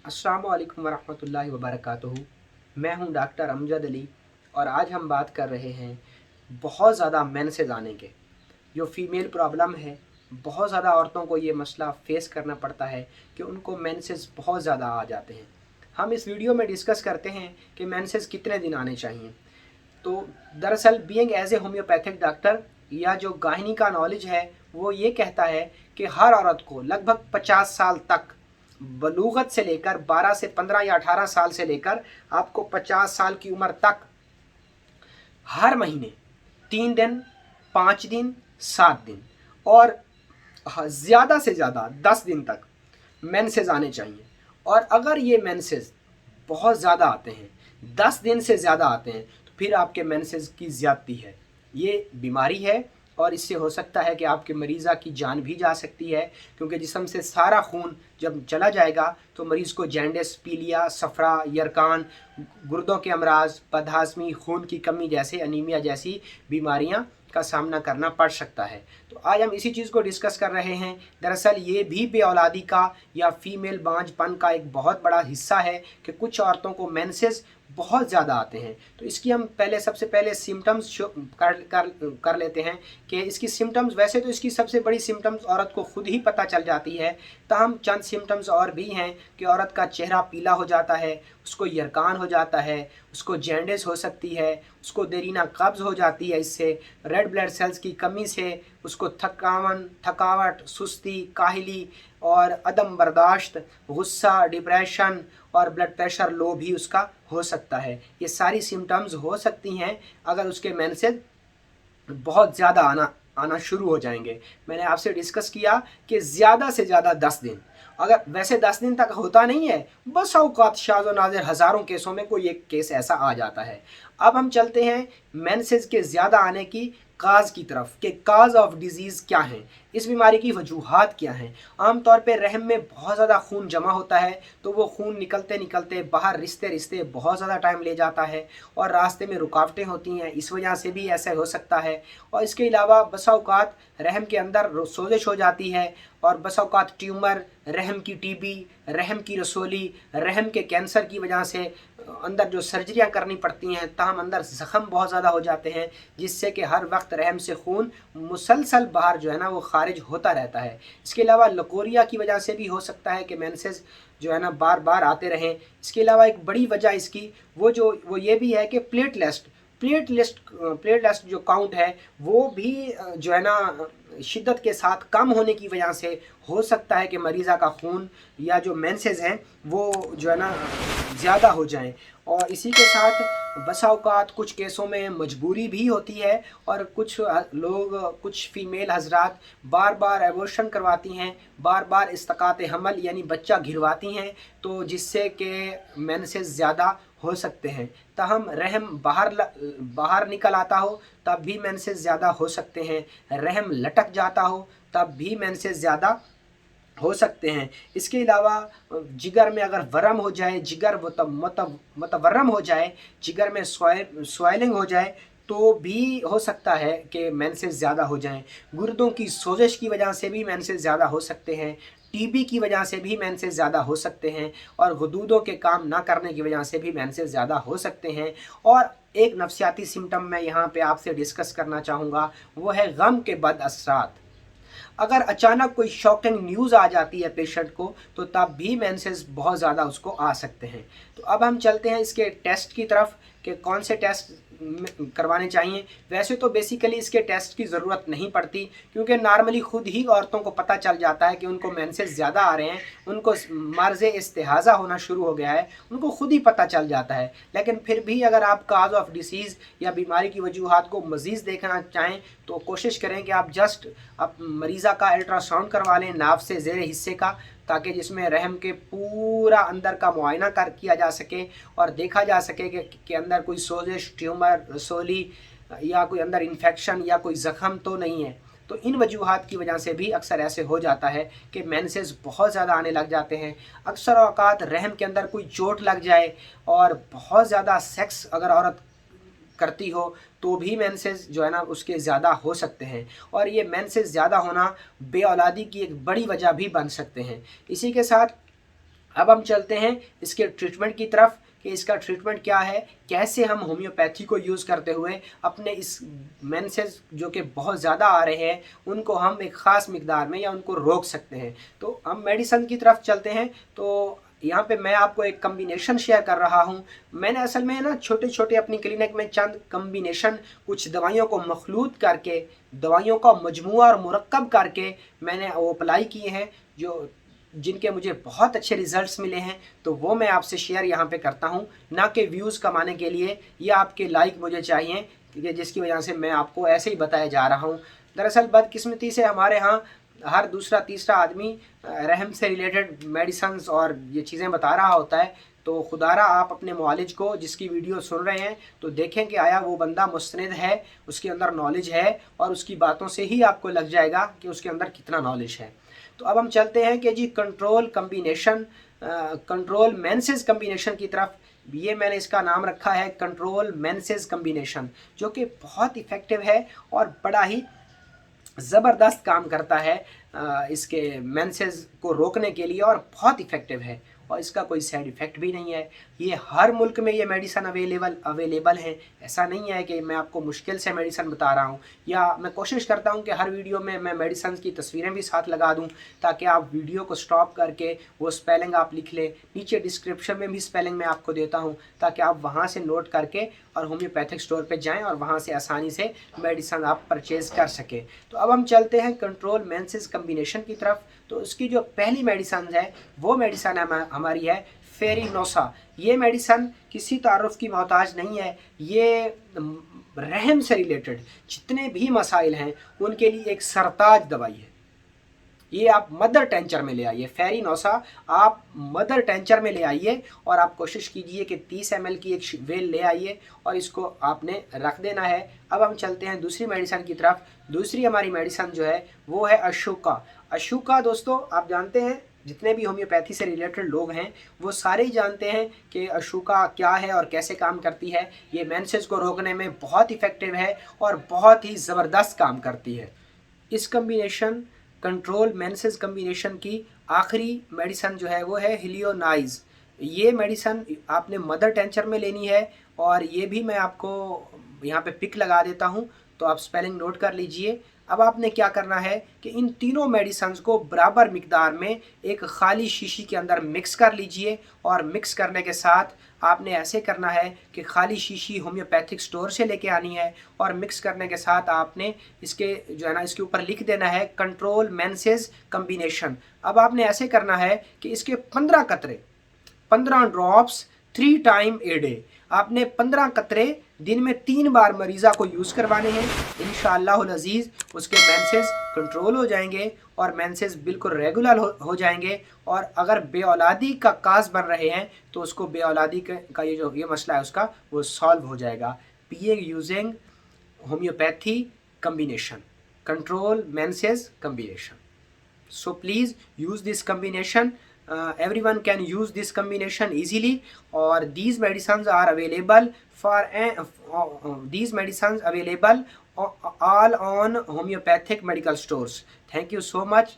अस्सलाम वालेकुम वरहमतुल्लाहि वबरकातुहू। मैं हूं डॉक्टर अमजद अली और आज हम बात कर रहे हैं बहुत ज़्यादा मेंसेस आने के। जो फीमेल प्रॉब्लम है, बहुत ज़्यादा औरतों को ये मसला फेस करना पड़ता है कि उनको मेंसेस बहुत ज़्यादा आ जाते हैं। हम इस वीडियो में डिस्कस करते हैं कि मेंसेस कितने दिन आने चाहिए। तो दरअसल being as a homeopathic doctor या जो गायनी का नॉलेज है वो ये कहता है कि हर औरत को लगभग 50 साल तक, बलूगत से लेकर 12 से 15 या 18 साल से लेकर आपको 50 साल की उम्र तक, हर महीने 3 दिन, 5 दिन, 7 दिन और ज़्यादा से ज़्यादा 10 दिन तक मेंसेस आने चाहिए। और अगर ये मेंसेस बहुत ज़्यादा आते हैं, 10 दिन से ज़्यादा आते हैं, तो फिर आपके मेंसेस की ज़्यादती है, ये बीमारी है और इससे हो सकता है कि आपके मरीज़ा की जान भी जा सकती है, क्योंकि जिस्म से सारा खून जब चला जाएगा तो मरीज़ को जैंडिस, पीलिया, सफरा, यरकान, गुर्दों के अमराज, बदहाज़मी, खून की कमी जैसे अनीमिया जैसी बीमारियां का सामना करना पड़ सकता है। तो आज हम इसी चीज़ को डिस्कस कर रहे हैं। दरअसल ये भी बेऔलादी का या फीमेल बांझपन का एक बहुत बड़ा हिस्सा है कि कुछ औरतों को मेंसेस बहुत ज़्यादा आते हैं। तो इसकी हम सबसे पहले सिम्टम्स कर लेते हैं कि इसकी सिम्टम्स, वैसे तो इसकी सबसे बड़ी सिम्टम्स औरत को खुद ही पता चल जाती है, ताहम चंद सिम्टम्स और भी हैं कि औरत का चेहरा पीला हो जाता है, उसको यरकान हो जाता है, उसको जैंडिस हो सकती है, उसको देरीना कब्ज़ हो जाती है, इससे रेड ब्लड सेल्स की कमी से उसको थकावट, सुस्ती, काहली और अदम बर्दाश्त, गुस्सा, डिप्रेशन और ब्लड प्रेशर लो भी उसका हो सकता है। ये सारी सिम्टम्स हो सकती हैं अगर उसके मेंसेस बहुत ज़्यादा आना शुरू हो जाएंगे। मैंने आपसे डिस्कस किया कि ज़्यादा से ज़्यादा 10 दिन, अगर वैसे 10 दिन तक होता नहीं है, बस औकात शाज़ व नाज़िर हज़ारों केसों में कोई एक केस ऐसा आ जाता है। अब हम चलते हैं मेंसेस के ज़्यादा आने की काज की तरफ कि काज ऑफ डिजीज़ क्या है, इस बीमारी की वजूहात क्या हैं। आमतौर पर रहम में बहुत ज़्यादा खून जमा होता है, तो वो खून निकलते निकलते बाहर रिश्ते रिश्ते बहुत ज़्यादा टाइम ले जाता है और रास्ते में रुकावटें होती हैं, इस वजह से भी ऐसा हो सकता है। और इसके अलावा बसा औकात रहम के अंदर सोजिश हो जाती है और बसा औकात ट्यूमर, रहम की टीबी, रहम की रसोली, रहम के कैंसर की वजह से अंदर जो सर्जरियां करनी पड़ती हैं, ताहम अंदर ज़ख़म बहुत ज़्यादा हो जाते हैं, जिससे कि हर वक्त रहम से खून मुसलसल बाहर जो है ना वो खारिज होता रहता है। इसके अलावा लकोरिया की वजह से भी हो सकता है कि मेंसेस जो है ना बार बार आते रहें। इसके अलावा एक बड़ी वजह इसकी वो ये भी है कि प्लेटलेस्ट जो काउंट है वो भी जो है ना शिद्दत के साथ कम होने की वजह से हो सकता है कि मरीज़ा का खून या जो मेंसेस हैं वो जो है ना ज़्यादा हो जाएं। और इसी के साथ बसा औकात कुछ केसों में मजबूरी भी होती है और कुछ लोग, कुछ फीमेल हजरात बार बार एबॉर्शन करवाती हैं, बार बार इस्तिकात हमल यानी बच्चा गिरवाती हैं, तो जिससे कि मेंसेस ज़्यादा हो सकते हैं। ताहम रहम बाहर निकल आता हो तब भी मेंसेस ज़्यादा हो सकते हैं, रहम लटक जाता हो तब भी मेंसेस ज़्यादा हो सकते हैं। इसके अलावा जिगर में अगर वरम हो जाए, जिगर मतवरम हो जाए, जिगर में स्वेलिंग हो जाए, तो भी हो सकता है कि मेंसेस ज़्यादा हो जाएं। गुर्दों की सोजिश की वजह से भी मेंसेस ज़्यादा हो सकते हैं, टीबी की वजह से भी मेंसेस ज़्यादा हो सकते हैं और गुदूदों के काम ना करने की वजह से भी मेंसेस ज़्यादा हो सकते हैं। और एक नफ्सियाती सिम्टम मैं यहाँ पे आपसे डिस्कस करना चाहूँगा, वो है गम के बद असरात। अगर अचानक कोई शॉकिंग न्यूज़ आ जाती है पेशेंट को, तो तब भी मेंसेस बहुत ज़्यादा उसको आ सकते हैं। तो अब हम चलते हैं इसके टेस्ट की तरफ कि कौन से टेस्ट करवाने चाहिए। वैसे तो बेसिकली इसके टेस्ट की ज़रूरत नहीं पड़ती, क्योंकि नॉर्मली खुद ही औरतों को पता चल जाता है कि उनको मेंसेस ज़्यादा आ रहे हैं, उनको मर्ज़ इस्तिहाज़ा होना शुरू हो गया है, उनको खुद ही पता चल जाता है। लेकिन फिर भी अगर आप काज ऑफ डिसीज़ या बीमारी की वजूहात को मज़ीद देखना चाहें तो कोशिश करें कि आप मरीज़ा का अल्ट्रासाउंड करवा लें, नाभ से ज़ेरे हिस्से का, ताकि जिसमें रहम के पूरा अंदर का मुआयना किया जा सके और देखा जा सके कि अंदर कोई सोजिश, ट्यूमर, रसोली या कोई अंदर इन्फेक्शन या कोई ज़ख़म तो नहीं है। तो इन वजूहात की वजह से भी अक्सर ऐसे हो जाता है कि मेंसेस बहुत ज़्यादा आने लग जाते हैं। अक्सर औकात रहम के अंदर कोई चोट लग जाए और बहुत ज़्यादा सेक्स अगर औरत करती हो तो भी मेंसेस जो है ना उसके ज़्यादा हो सकते हैं, और ये मेंसेस ज़्यादा होना बे औलादी की एक बड़ी वजह भी बन सकते हैं। इसी के साथ اب ہم چلتے ہیں اس کے ٹریٹمنٹ کی طرف کہ اس کا ٹریٹمنٹ کیا ہے، کیسے ہم ہومیوپیتھی کو یوز کرتے ہوئے اپنے اس مینسز جو کہ بہت زیادہ آ رہے ہیں ان کو ہم ایک خاص مقدار میں یا ان کو روک سکتے ہیں۔ تو ہم میڈیسن کی طرف چلتے ہیں۔ تو یہاں پہ میں آپ کو ایک کمبینیشن شیئر کر رہا ہوں۔ میں نے اصل میں نا چھوٹے چھوٹے اپنی کلینک میں چند کمبینیشن کچھ دوائیوں کو مخلوط کر کے، دوائیوں کا مجموعہ اور مرکب کر کے میں نے وہ اپلائی کیے ہیں، جو جن کے مجھے بہت اچھے ریزلٹس ملے ہیں۔ تو وہ میں آپ سے شیئر یہاں پہ کرتا ہوں، نہ کہ ویوز کمانے کے لیے یا آپ کے لائک مجھے چاہیے، جس کی وجہ سے میں آپ کو ایسے ہی بتایا جا رہا ہوں۔ دراصل بدقسمتی سے ہمارے ہاں ہر دوسرا تیسرا آدمی رحم سے ریلیٹڈ میڈیسنز اور یہ چیزیں بتا رہا ہوتا ہے۔ تو خدارہ آپ اپنے معالج کو جس کی ویڈیو سن رہے ہیں تو دیکھیں کہ آیا وہ بندہ مستند ہے، اس کے اندر نالج ہے، اور اس کی باتوں سے ہی آپ کو لگ جائے گا کہ اس کے اندر کتنا نالج ہے۔ تو اب ہم چلتے ہیں کہ جی control combination, control menses combination کی طرف۔ یہ میں نے اس کا نام رکھا ہے کنٹرول مینسز کمبینیشن، جو کہ بہت افیکٹو ہے اور بڑا ہی زبردست کام کرتا ہے اس کے مینسز کو روکنے کے لیے، اور بہت افیکٹو ہے، اور اس کا کوئی سائیڈ افیکٹ بھی نہیں ہے۔ یہ ہر ملک میں یہ میڈیسن اویلیبل ہے، ایسا نہیں ہے کہ میں آپ کو مشکل سے میڈیسن بتا رہا ہوں، یا میں کوشش کرتا ہوں کہ ہر ویڈیو میں میڈیسنز کی تصویریں بھی ساتھ لگا دوں تاکہ آپ ویڈیو کو سٹاپ کر کے وہ سپیلنگ آپ لکھ لیں۔ نیچے ڈسکرپشن میں بھی سپیلنگ میں آپ کو دیتا ہوں تاکہ آپ وہاں سے نوٹ کر کے اور ہومیوپیتھک سٹور پہ جائیں اور وہاں سے آسانی سے میڈیسن آپ پرچیز کر سکیں۔ تو اب ہم چلتے ہیں کنٹرول مینسز کمبینیشن کی طرف۔ تو اس کی جو پہلی میڈیسن ہے وہ میڈیسن ہماری ہے فیری نوسا۔ یہ میڈیسن کسی تعارف کی محتاج نہیں ہے، یہ رحم سے ریلیٹڈ جتنے بھی مسائل ہیں ان کے لیے ایک سرتاج دوائی ہے۔ یہ آپ مدر ٹینچر میں لے آئیے، فیری نوسا آپ مدر ٹینچر میں لے آئیے، اور آپ کوشش کیجئے کہ 30 ml کی ایک ویل لے آئیے اور اس کو آپ نے رکھ دینا ہے۔ اب ہم چلتے ہیں دوسری میڈیسن کی طرف۔ دوسری ہماری میڈیسن جو ہے وہ ہے اشوکا۔ اشوکا دوستو آپ جانتے ہیں، جتنے بھی ہومیوپیتھی سے ریلیٹڈ لوگ ہیں وہ سارے ہی جانتے ہیں کہ اشوکا کیا ہے اور کیسے کام کرتی ہے۔ یہ مینسز کو روکنے میں بہت افیکٹو ہے اور بہت ہی زبردست کام کرتی ہے۔ اس کمبینیشن کنٹرول مینسز کمبینیشن کی آخری میڈیسن جو ہے وہ ہے ہیلیونائز۔ یہ میڈیسن آپ نے مدر ٹینچر میں لینی ہے، اور یہ بھی میں آپ کو یہاں پہ پک لگا دیتا ہوں تو آپ سپیلنگ نوٹ کر لیجئے۔ اب آپ نے کیا کرنا ہے کہ ان تینوں میڈیسنز کو برابر مقدار میں ایک خالی شیشی کے اندر مکس کر لیجئے، اور مکس کرنے کے ساتھ آپ نے ایسے کرنا ہے کہ خالی شیشی ہومیوپیتھک سٹور سے لے کے آنی ہے، اور مکس کرنے کے ساتھ آپ نے اس کے جو ہے نا اس کے اوپر لکھ دینا ہے کنٹرول مینسز کمبینیشن۔ اب آپ نے ایسے کرنا ہے کہ اس کے 15 قطرے 15 ڈراپس 3 ٹائم اے ڈے، آپ نے 15 قطرے دن میں 3 بار مریضہ کو یوز کروانے ہیں۔ انشاءاللہ العزیز اس کے مینسز کنٹرول ہو جائیں گے اور مینسز بالکل ریگولر ہو جائیں گے، اور اگر بے اولادی کا کاز بن رہے ہیں تو اس کو بے اولادی کا یہ مسئلہ ہے اس کا وہ سالو ہو جائے گا۔ Using homeopathy combination, control menses combination. So please use this combination. Everyone can use this combination easily, or these medicines are available for these medicines available all on homeopathic medical stores. Thank you so much.